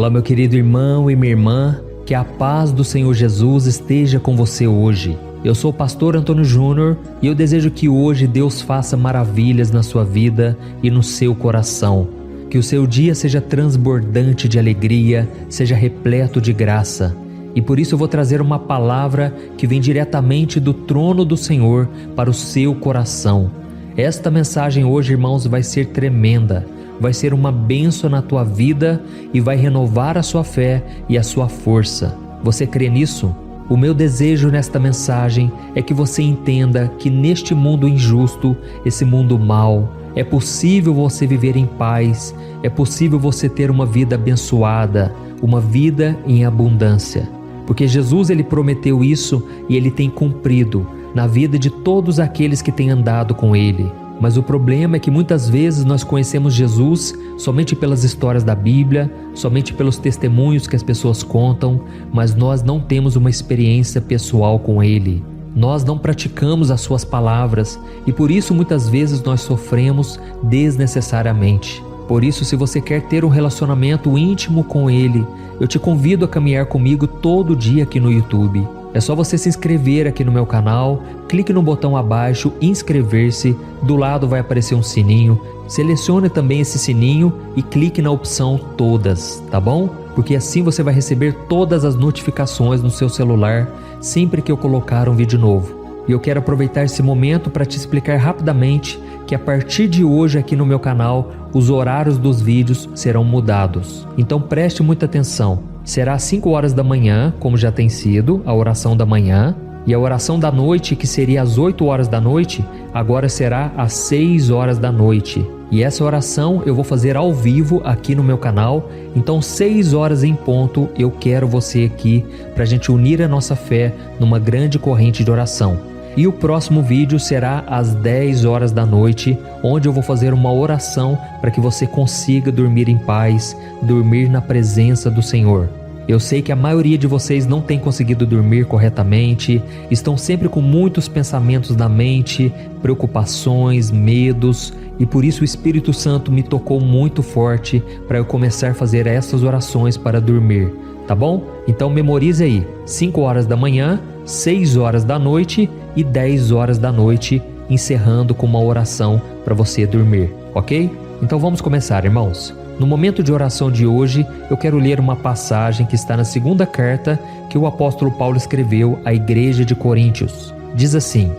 Olá, meu querido irmão e minha irmã, que a paz do Senhor Jesus esteja com você hoje. Eu sou o pastor Antônio Júnior e eu desejo que hoje Deus faça maravilhas na sua vida e no seu coração. Que o seu dia seja transbordante de alegria, seja repleto de graça. E por isso eu vou trazer uma palavra que vem diretamente do trono do Senhor para o seu coração. Esta mensagem hoje, irmãos, vai ser tremenda. Vai ser uma bênção na tua vida e vai renovar a sua fé e a sua força. Você crê nisso? O meu desejo nesta mensagem é que você entenda que neste mundo injusto, esse mundo mau, é possível você viver em paz, é possível você ter uma vida abençoada, uma vida em abundância. Porque Jesus ele prometeu isso e ele tem cumprido na vida de todos aqueles que têm andado com ele. Mas o problema é que muitas vezes nós conhecemos Jesus somente pelas histórias da Bíblia, somente pelos testemunhos que as pessoas contam, mas nós não temos uma experiência pessoal com Ele. Nós não praticamos as suas palavras e por isso muitas vezes nós sofremos desnecessariamente. Por isso, se você quer ter um relacionamento íntimo com Ele, eu te convido a caminhar comigo todo dia aqui no YouTube. É só você se inscrever aqui no meu canal, clique no botão abaixo, inscrever-se, do lado vai aparecer um sininho, selecione também esse sininho e clique na opção todas, tá bom? Porque assim você vai receber todas as notificações no seu celular sempre que eu colocar um vídeo novo. E eu quero aproveitar esse momento para te explicar rapidamente que a partir de hoje aqui no meu canal, os horários dos vídeos serão mudados. Então preste muita atenção. Será às 5 horas da manhã, como já tem sido, a oração da manhã. E a oração da noite, que seria às 8 horas da noite, agora será às 6 horas da noite. E essa oração eu vou fazer ao vivo aqui no meu canal. Então 6 horas em ponto eu quero você aqui para a gente unir a nossa fé numa grande corrente de oração. E o próximo vídeo será às 10 horas da noite, onde eu vou fazer uma oração para que você consiga dormir em paz, dormir na presença do Senhor. Eu sei que a maioria de vocês não tem conseguido dormir corretamente, estão sempre com muitos pensamentos na mente, preocupações, medos, e por isso o Espírito Santo me tocou muito forte para eu começar a fazer essas orações para dormir, tá bom? Então memorize aí, 5 horas da manhã, 6 horas da noite e 10 horas da noite, encerrando com uma oração para você dormir, ok? Então vamos começar, irmãos. No momento de oração de hoje, eu quero ler uma passagem que está na segunda carta que o apóstolo Paulo escreveu à igreja de Coríntios. Diz assim: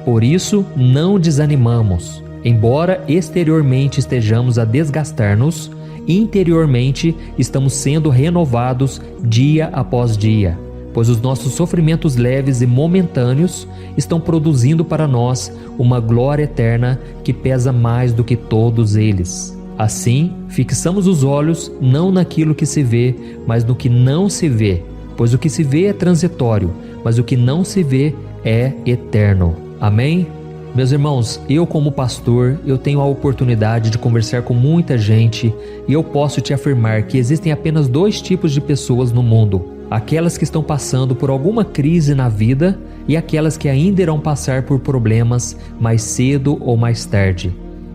Por isso não desanimamos, embora exteriormente estejamos a desgastar-nos, interiormente estamos sendo renovados dia após dia, pois os nossos sofrimentos leves e momentâneos estão produzindo para nós uma glória eterna que pesa mais do que todos eles. Assim, fixamos os olhos não naquilo que se vê, mas no que não se vê, pois o que se vê é transitório, mas o que não se vê é eterno. Amém? Meus irmãos, eu como pastor, eu tenho a oportunidade de conversar com muita gente e eu posso te afirmar que existem apenas 2 tipos de pessoas no mundo: aquelas que estão passando por alguma crise na vida e aquelas que ainda irão passar por problemas mais cedo ou mais tarde.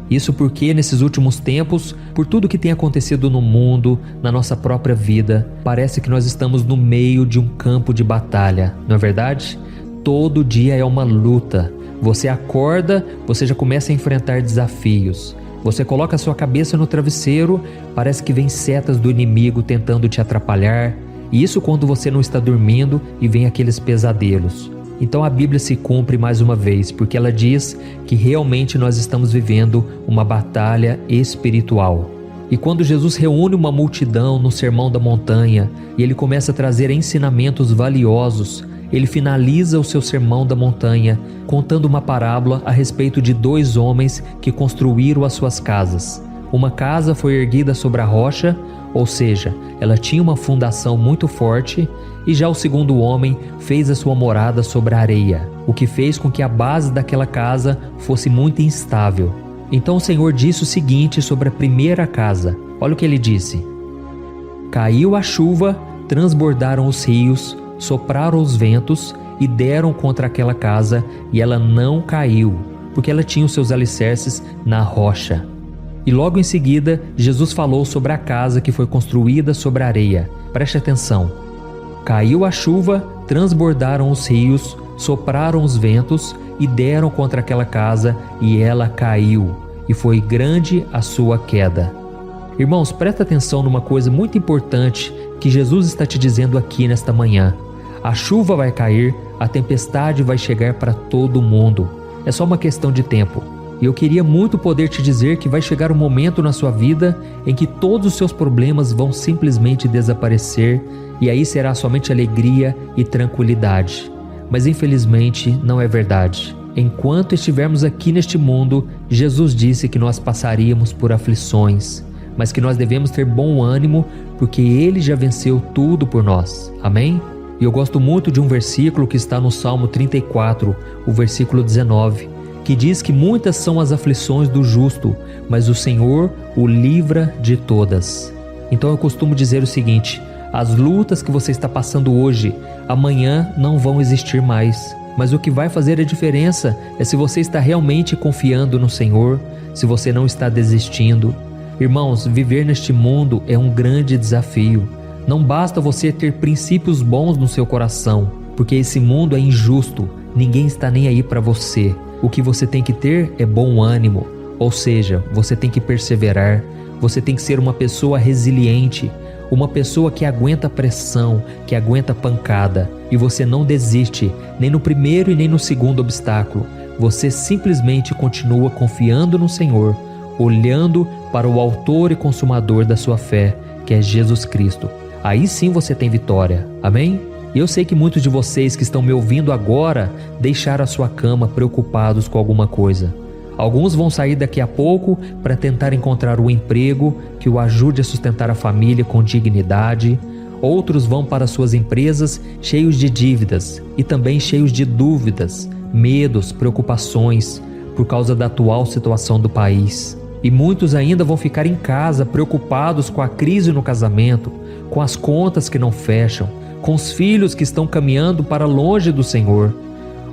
Isso porque nesses últimos tempos, por tudo que tem acontecido no mundo, na nossa própria vida, parece que nós estamos no meio de um campo de batalha, não é verdade? Todo dia é uma luta. Você acorda, você já começa a enfrentar desafios. Você coloca a sua cabeça no travesseiro, parece que vem setas do inimigo tentando te atrapalhar. E isso quando você não está dormindo e vem aqueles pesadelos. Então a Bíblia se cumpre mais uma vez, porque ela diz que realmente nós estamos vivendo uma batalha espiritual. E quando Jesus reúne uma multidão no Sermão da Montanha e ele começa a trazer ensinamentos valiosos, ele finaliza o seu Sermão da Montanha contando uma parábola a respeito de 2 homens que construíram as suas casas. Uma casa foi erguida sobre a rocha, ou seja, ela tinha uma fundação muito forte, e já o segundo homem fez a sua morada sobre a areia, o que fez com que a base daquela casa fosse muito instável. Então o Senhor disse o seguinte sobre a primeira casa. Olha o que ele disse: Caiu a chuva, transbordaram os rios, sopraram os ventos e deram contra aquela casa, e ela não caiu, porque ela tinha os seus alicerces na rocha. E logo em seguida, Jesus falou sobre a casa que foi construída sobre a areia. Preste atenção. Caiu a chuva, transbordaram os rios, sopraram os ventos e deram contra aquela casa, e ela caiu, e foi grande a sua queda. Irmãos, presta atenção numa coisa muito importante que Jesus está te dizendo aqui nesta manhã. A chuva vai cair, a tempestade vai chegar para todo mundo. É só uma questão de tempo. E eu queria muito poder te dizer que vai chegar um momento na sua vida em que todos os seus problemas vão simplesmente desaparecer, e aí será somente alegria e tranquilidade. Mas infelizmente não é verdade. Enquanto estivermos aqui neste mundo, Jesus disse que nós passaríamos por aflições, mas que nós devemos ter bom ânimo, porque Ele já venceu tudo por nós. Amém? E eu gosto muito de um versículo que está no Salmo 34, o versículo 19, que diz que muitas são as aflições do justo, mas o Senhor o livra de todas. Então eu costumo dizer o seguinte: as lutas que você está passando hoje, amanhã não vão existir mais. Mas o que vai fazer a diferença é se você está realmente confiando no Senhor, se você não está desistindo. Irmãos, viver neste mundo é um grande desafio. Não basta você ter princípios bons no seu coração, porque esse mundo é injusto, ninguém está nem aí para você. O que você tem que ter é bom ânimo, ou seja, você tem que perseverar, você tem que ser uma pessoa resiliente, uma pessoa que aguenta pressão, que aguenta pancada, e você não desiste, nem no primeiro e nem no segundo obstáculo. Você simplesmente continua confiando no Senhor, olhando para o autor e consumador da sua fé, que é Jesus Cristo. Aí sim você tem vitória. Amém? Eu sei que muitos de vocês que estão me ouvindo agora deixaram a sua cama preocupados com alguma coisa. Alguns vão sair daqui a pouco para tentar encontrar um emprego que o ajude a sustentar a família com dignidade. Outros vão para suas empresas cheios de dívidas e também cheios de dúvidas, medos, preocupações por causa da atual situação do país. E muitos ainda vão ficar em casa preocupados com a crise no casamento, com as contas que não fecham, com os filhos que estão caminhando para longe do Senhor.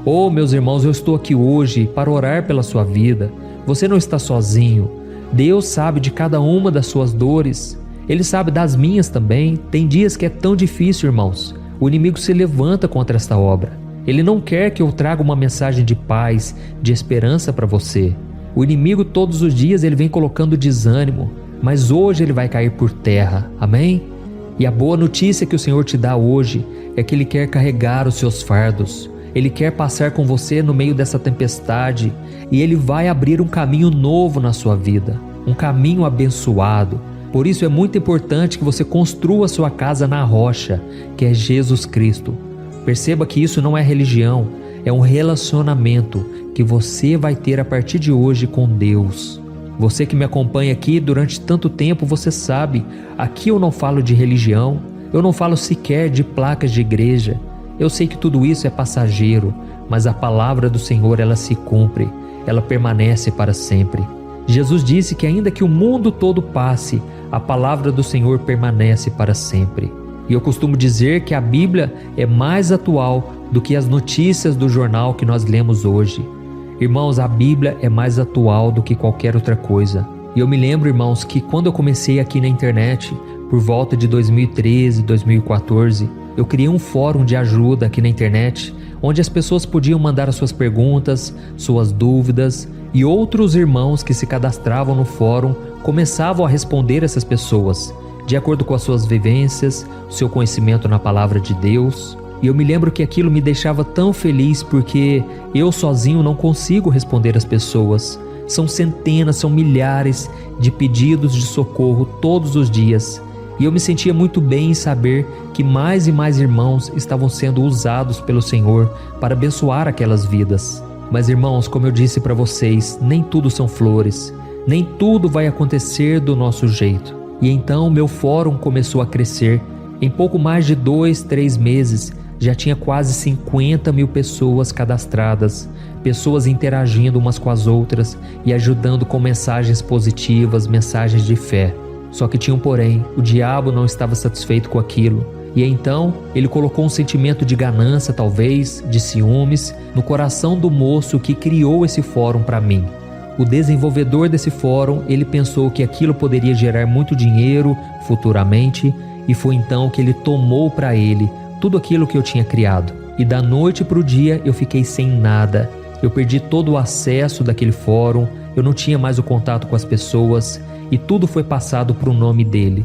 Oh, meus irmãos, eu estou aqui hoje para orar pela sua vida. Você não está sozinho. Deus sabe de cada uma das suas dores. Ele sabe das minhas também. Tem dias que é tão difícil, irmãos. O inimigo se levanta contra esta obra. Ele não quer que eu traga uma mensagem de paz, de esperança para você. O inimigo todos os dias ele vem colocando desânimo, mas hoje ele vai cair por terra. Amém? E a boa notícia que o Senhor te dá hoje é que Ele quer carregar os seus fardos. Ele quer passar com você no meio dessa tempestade e Ele vai abrir um caminho novo na sua vida, um caminho abençoado. Por isso é muito importante que você construa sua casa na rocha, que é Jesus Cristo. Perceba que isso não é religião, é um relacionamento que você vai ter a partir de hoje com Deus. Você que me acompanha aqui durante tanto tempo, você sabe, aqui eu não falo de religião, eu não falo sequer de placas de igreja. Eu sei que tudo isso é passageiro, mas a palavra do Senhor ela se cumpre, ela permanece para sempre. Jesus disse que ainda que o mundo todo passe, a palavra do Senhor permanece para sempre. E eu costumo dizer que a Bíblia é mais atual do que as notícias do jornal que nós lemos hoje. Irmãos, a Bíblia é mais atual do que qualquer outra coisa. E eu me lembro, irmãos, que quando eu comecei aqui na internet, por volta de 2013, 2014, eu criei um fórum de ajuda aqui na internet, onde as pessoas podiam mandar as suas perguntas, suas dúvidas, e outros irmãos que se cadastravam no fórum começavam a responder essas pessoas, de acordo com as suas vivências, seu conhecimento na palavra de Deus. E eu me lembro que aquilo me deixava tão feliz porque eu sozinho não consigo responder às pessoas. São centenas, são milhares de pedidos de socorro todos os dias. E eu me sentia muito bem em saber que mais e mais irmãos estavam sendo usados pelo Senhor para abençoar aquelas vidas. Mas irmãos, como eu disse para vocês, nem tudo são flores, nem tudo vai acontecer do nosso jeito. E então meu fórum começou a crescer. Em pouco mais de 2, 3 meses, já tinha quase 50 mil pessoas cadastradas, pessoas interagindo umas com as outras e ajudando com mensagens positivas, mensagens de fé. Só que tinha um porém, o diabo não estava satisfeito com aquilo. E então ele colocou um sentimento de ganância, talvez, de ciúmes, no coração do moço que criou esse fórum para mim. O desenvolvedor desse fórum, ele pensou que aquilo poderia gerar muito dinheiro futuramente e foi então que ele tomou para ele tudo aquilo que eu tinha criado. E da noite para o dia eu fiquei sem nada. Eu perdi todo o acesso daquele fórum, eu não tinha mais o contato com as pessoas e tudo foi passado para o nome dele.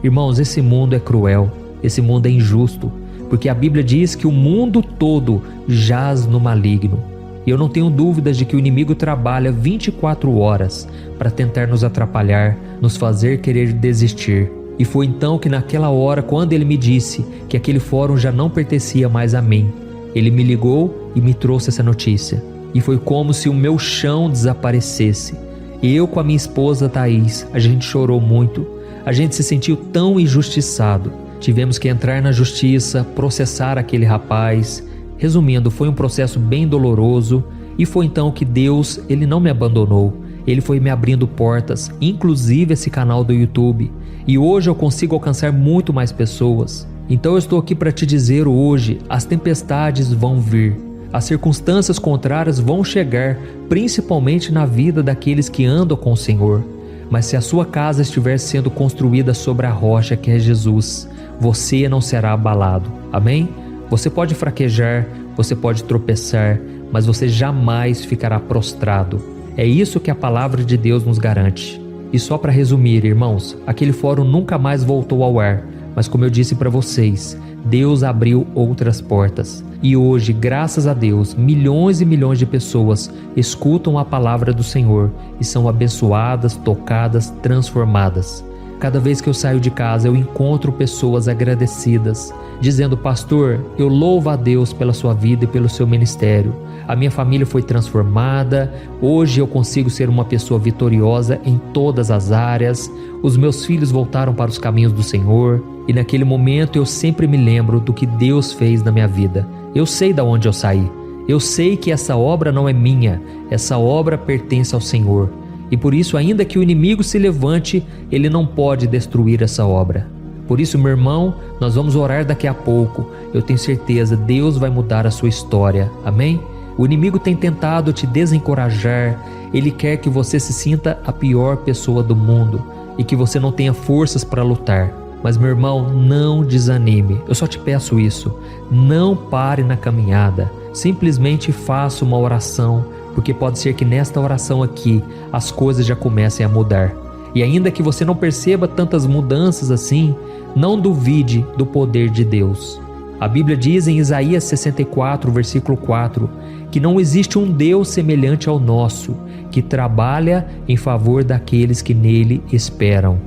Irmãos, esse mundo é cruel, esse mundo é injusto, porque a Bíblia diz que o mundo todo jaz no maligno. E eu não tenho dúvidas de que o inimigo trabalha 24 horas para tentar nos atrapalhar, nos fazer querer desistir. E foi então que naquela hora, quando ele me disse que aquele fórum já não pertencia mais a mim, ele me ligou e me trouxe essa notícia. E foi como se o meu chão desaparecesse. Eu com a minha esposa Thaís, a gente chorou muito, a gente se sentiu tão injustiçado. Tivemos que entrar na justiça, processar aquele rapaz. Resumindo, foi um processo bem doloroso e foi então que Deus, ele não me abandonou. Ele foi me abrindo portas, inclusive esse canal do YouTube. E hoje eu consigo alcançar muito mais pessoas. Então eu estou aqui para te dizer hoje, as tempestades vão vir. As circunstâncias contrárias vão chegar, principalmente na vida daqueles que andam com o Senhor. Mas se a sua casa estiver sendo construída sobre a rocha que é Jesus, você não será abalado. Amém? Você pode fraquejar, você pode tropeçar, mas você jamais ficará prostrado. É isso que a palavra de Deus nos garante. E só para resumir, irmãos, aquele fórum nunca mais voltou ao ar, mas como eu disse para vocês, Deus abriu outras portas. E hoje, graças a Deus, milhões e milhões de pessoas escutam a palavra do Senhor e são abençoadas, tocadas, transformadas. Cada vez que eu saio de casa, eu encontro pessoas agradecidas, dizendo: pastor, eu louvo a Deus pela sua vida e pelo seu ministério. A minha família foi transformada, hoje eu consigo ser uma pessoa vitoriosa em todas as áreas, os meus filhos voltaram para os caminhos do Senhor, e naquele momento eu sempre me lembro do que Deus fez na minha vida. Eu sei de onde eu saí, eu sei que essa obra não é minha, essa obra pertence ao Senhor. E por isso, ainda que o inimigo se levante, ele não pode destruir essa obra. Por isso, meu irmão, nós vamos orar daqui a pouco. Eu tenho certeza, Deus vai mudar a sua história. Amém? O inimigo tem tentado te desencorajar. Ele quer que você se sinta a pior pessoa do mundo e que você não tenha forças para lutar. Mas, meu irmão, não desanime. Eu só te peço isso. Não pare na caminhada. Simplesmente faça uma oração, porque pode ser que nesta oração aqui as coisas já comecem a mudar. E ainda que você não perceba tantas mudanças assim, não duvide do poder de Deus. A Bíblia diz em Isaías 64, versículo 4, que não existe um Deus semelhante ao nosso, que trabalha em favor daqueles que nele esperam.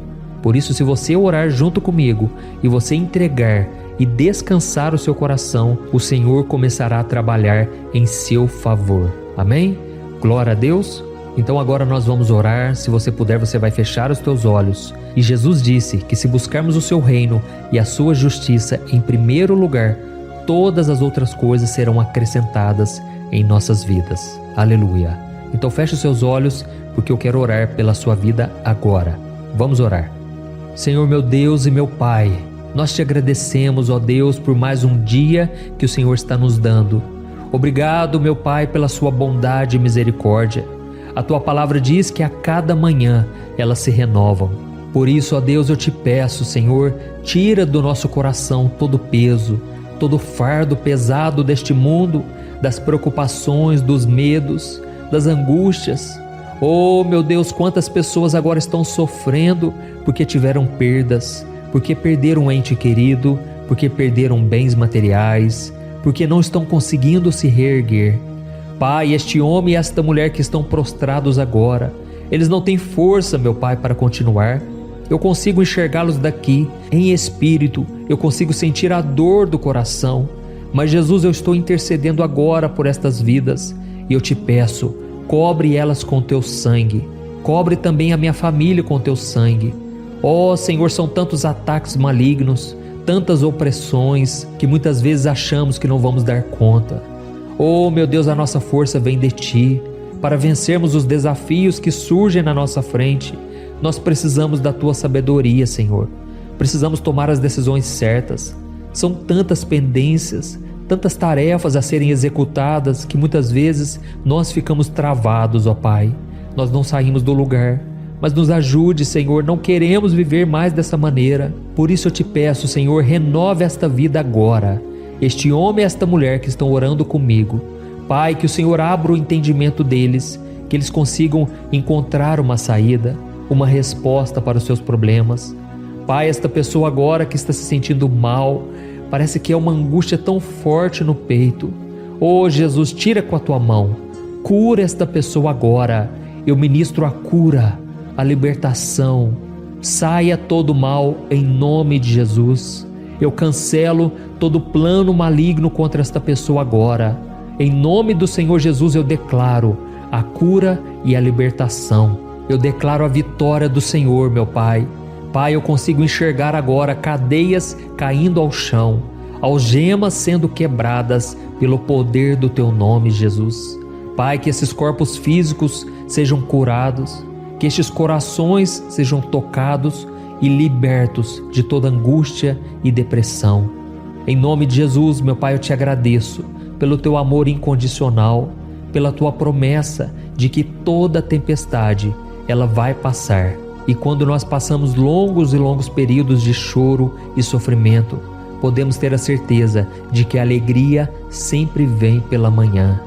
Por isso, se você orar junto comigo e você entregar e descansar o seu coração, o Senhor começará a trabalhar em seu favor. Amém? Glória a Deus. Então agora nós vamos orar. Se você puder, você vai fechar os teus olhos. E Jesus disse que se buscarmos o seu reino e a sua justiça em primeiro lugar, todas as outras coisas serão acrescentadas em nossas vidas. Aleluia. Então feche os seus olhos, porque eu quero orar pela sua vida agora. Vamos orar. Senhor, meu Deus e meu Pai, nós te agradecemos, ó Deus, por mais um dia que o Senhor está nos dando. Obrigado, meu Pai, pela sua bondade e misericórdia. A tua palavra diz que a cada manhã elas se renovam. Por isso, ó Deus, eu te peço, Senhor, tira do nosso coração todo o peso, todo o fardo pesado deste mundo, das preocupações, dos medos, das angústias. Oh, meu Deus, quantas pessoas agora estão sofrendo porque tiveram perdas, porque perderam um ente querido, porque perderam bens materiais, porque não estão conseguindo se reerguer. Pai, este homem e esta mulher que estão prostrados agora, eles não têm força, meu Pai, para continuar. Eu consigo enxergá-los daqui, em espírito, eu consigo sentir a dor do coração. Mas Jesus, eu estou intercedendo agora por estas vidas, e eu te peço, cobre elas com teu sangue, cobre também a minha família com teu sangue. Ó Senhor, são tantos ataques malignos, tantas opressões, que muitas vezes achamos que não vamos dar conta. Oh meu Deus, a nossa força vem de Ti. Para vencermos os desafios que surgem na nossa frente, nós precisamos da Tua sabedoria, Senhor. Precisamos tomar as decisões certas. São tantas pendências, tantas tarefas a serem executadas, que muitas vezes nós ficamos travados, ó Pai. nós não saímos do lugar. Mas nos ajude, Senhor, não queremos viver mais dessa maneira. Por isso eu te peço, Senhor, renove esta vida agora. Este homem e esta mulher que estão orando comigo. Pai, que o Senhor abra o entendimento deles, que eles consigam encontrar uma saída, uma resposta para os seus problemas. Pai, esta pessoa agora que está se sentindo mal, parece que é uma angústia tão forte no peito. Oh Jesus, tira com a tua mão, cura esta pessoa agora. Eu ministro a cura, a libertação. Saia todo mal em nome de Jesus. Eu cancelo todo plano maligno contra esta pessoa agora. Em nome do Senhor Jesus eu declaro a cura e a libertação. Eu declaro a vitória do Senhor, meu Pai. Pai, eu consigo enxergar agora cadeias caindo ao chão, algemas sendo quebradas pelo poder do Teu nome, Jesus. Pai, que esses corpos físicos sejam curados, que estes corações sejam tocados e libertos de toda angústia e depressão. Em nome de Jesus, meu Pai, eu te agradeço pelo Teu amor incondicional, pela Tua promessa de que toda tempestade ela vai passar. E quando nós passamos longos e longos períodos de choro e sofrimento, podemos ter a certeza de que a alegria sempre vem pela manhã.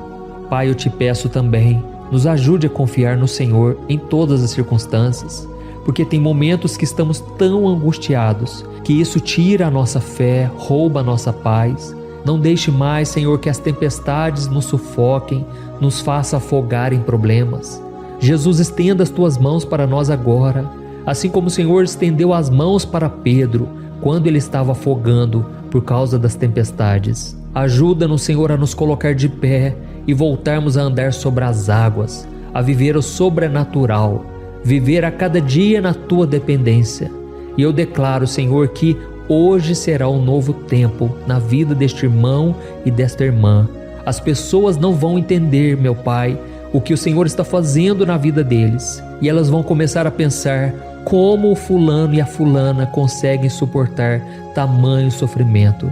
Pai, eu te peço também, nos ajude a confiar no Senhor em todas as circunstâncias, porque tem momentos que estamos tão angustiados que isso tira a nossa fé, rouba a nossa paz. Não deixe mais, Senhor, que as tempestades nos sufoquem, nos faça afogar em problemas. Jesus, estenda as tuas mãos para nós agora, assim como o Senhor estendeu as mãos para Pedro quando ele estava afogando por causa das tempestades. Ajuda-nos, Senhor, a nos colocar de pé e voltarmos a andar sobre as águas, a viver o sobrenatural, viver a cada dia na tua dependência. E eu declaro, Senhor, que hoje será um novo tempo na vida deste irmão e desta irmã. As pessoas não vão entender, meu Pai, o que o Senhor está fazendo na vida deles, e elas vão começar a pensar como o fulano e a fulana conseguem suportar tamanho sofrimento.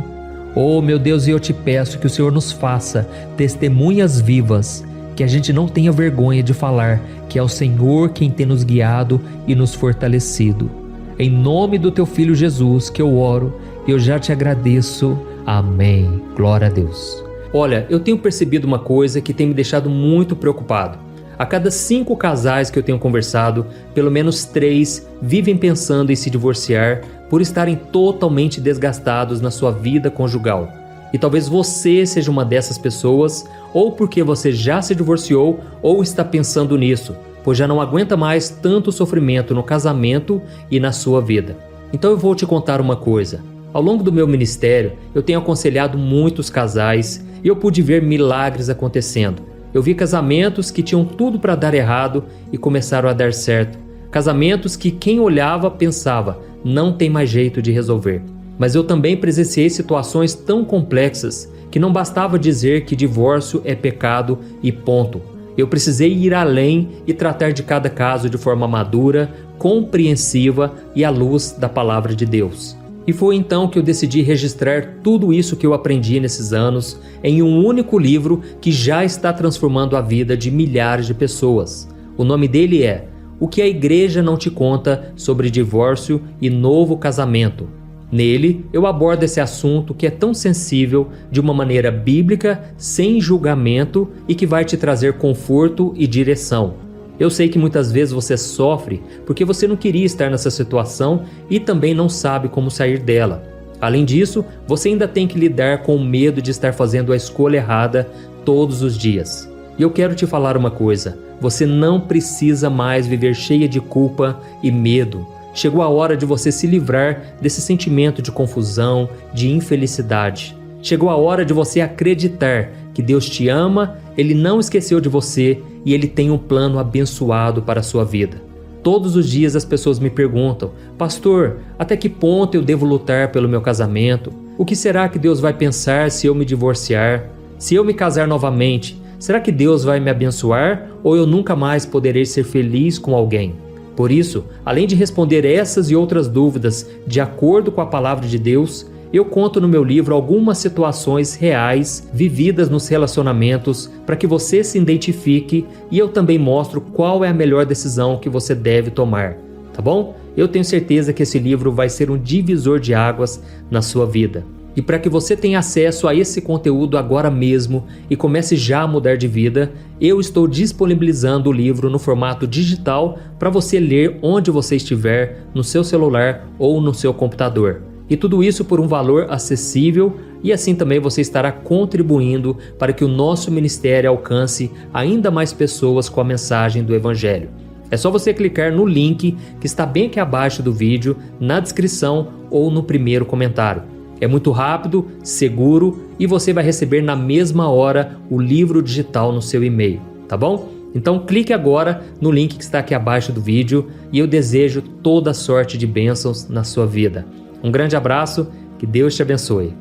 Oh meu Deus, e eu te peço que o Senhor nos faça testemunhas vivas, que a gente não tenha vergonha de falar que é o Senhor quem tem nos guiado e nos fortalecido. Em nome do teu Filho Jesus que eu oro, eu já te agradeço. Amém. Glória a Deus. Olha, eu tenho percebido uma coisa que tem me deixado muito preocupado. A cada 5 casais que eu tenho conversado, pelo menos 3 vivem pensando em se divorciar por estarem totalmente desgastados na sua vida conjugal. E talvez você seja uma dessas pessoas, ou porque você já se divorciou ou está pensando nisso, pois já não aguenta mais tanto sofrimento no casamento e na sua vida. Então eu vou te contar uma coisa. Ao longo do meu ministério, eu tenho aconselhado muitos casais e eu pude ver milagres acontecendo. Eu vi casamentos que tinham tudo para dar errado e começaram a dar certo. Casamentos que quem olhava pensava, não tem mais jeito de resolver. Mas eu também presenciei situações tão complexas que não bastava dizer que divórcio é pecado e ponto. Eu precisei ir além e tratar de cada caso de forma madura, compreensiva e à luz da palavra de Deus. E foi então que eu decidi registrar tudo isso que eu aprendi nesses anos em um único livro que já está transformando a vida de milhares de pessoas. O nome dele é O que a Igreja Não Te Conta sobre Divórcio e Novo Casamento. Nele, eu abordo esse assunto que é tão sensível de uma maneira bíblica, sem julgamento e que vai te trazer conforto e direção. Eu sei que muitas vezes você sofre porque você não queria estar nessa situação e também não sabe como sair dela. Além disso, você ainda tem que lidar com o medo de estar fazendo a escolha errada todos os dias. E eu quero te falar uma coisa, você não precisa mais viver cheia de culpa e medo. Chegou a hora de você se livrar desse sentimento de confusão, de infelicidade. Chegou a hora de você acreditar que Deus te ama, Ele não esqueceu de você e Ele tem um plano abençoado para a sua vida. Todos os dias as pessoas me perguntam, pastor, até que ponto eu devo lutar pelo meu casamento? O que será que Deus vai pensar se eu me divorciar? Se eu me casar novamente, será que Deus vai me abençoar ou eu nunca mais poderei ser feliz com alguém? Por isso, além de responder essas e outras dúvidas de acordo com a palavra de Deus, eu conto no meu livro algumas situações reais vividas nos relacionamentos para que você se identifique, e eu também mostro qual é a melhor decisão que você deve tomar, tá bom? Eu tenho certeza que esse livro vai ser um divisor de águas na sua vida. E para que você tenha acesso a esse conteúdo agora mesmo e comece já a mudar de vida, eu estou disponibilizando o livro no formato digital para você ler onde você estiver, no seu celular ou no seu computador. E tudo isso por um valor acessível, e assim também você estará contribuindo para que o nosso ministério alcance ainda mais pessoas com a mensagem do Evangelho. É só você clicar no link que está bem aqui abaixo do vídeo, na descrição ou no primeiro comentário. É muito rápido, seguro e você vai receber na mesma hora o livro digital no seu e-mail, tá bom? Então clique agora no link que está aqui abaixo do vídeo e eu desejo toda sorte de bênçãos na sua vida. Um grande abraço, que Deus te abençoe.